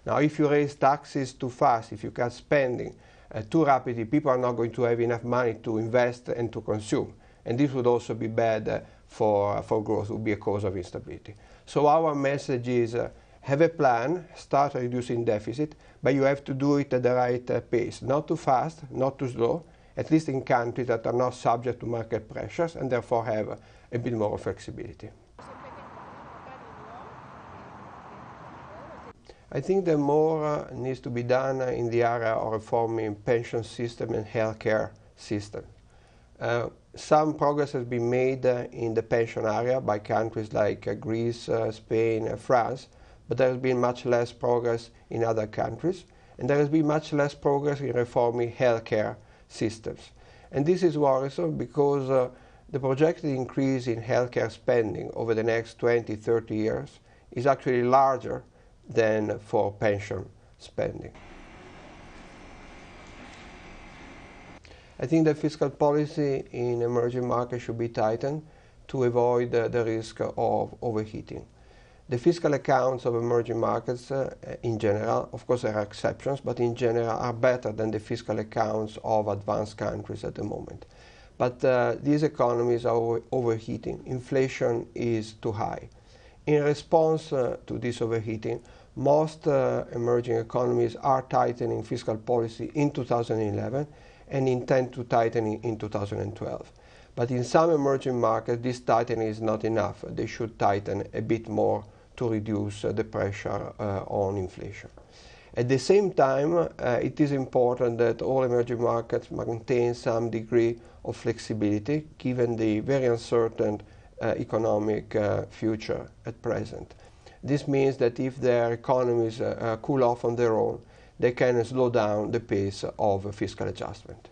Now, if you raise taxes too fast, if you cut spending too rapidly, people are not going to have enough money to invest and to consume. And this would also be bad for growth, would be a cause of instability. So our message is have a plan, start reducing deficit, but you have to do it at the right pace, not too fast, not too slow, at least in countries that are not subject to market pressures and therefore have a bit more flexibility. I think that more needs to be done in the area of reforming pension system and healthcare system. Some progress has been made in the pension area by countries like Greece, Spain, France, but there has been much less progress in other countries, and there has been much less progress in reforming healthcare systems. And this is worrisome because the projected increase in healthcare spending over the next 20, 30 years is actually larger than for pension spending. I think that fiscal policy in emerging markets should be tightened to avoid the risk of overheating. The fiscal accounts of emerging markets in general, of course there are exceptions, but in general are better than the fiscal accounts of advanced countries at the moment. But these economies are overheating. Inflation is too high. In response to this overheating, most emerging economies are tightening fiscal policy in 2011 and intend to tighten in 2012. But in some emerging markets, this tightening is not enough. They should tighten a bit more to reduce the pressure on inflation. At the same time, it is important that all emerging markets maintain some degree of flexibility, given the very uncertain economic future at present. This means that if their economies cool off on their own, they can slow down the pace of fiscal adjustment.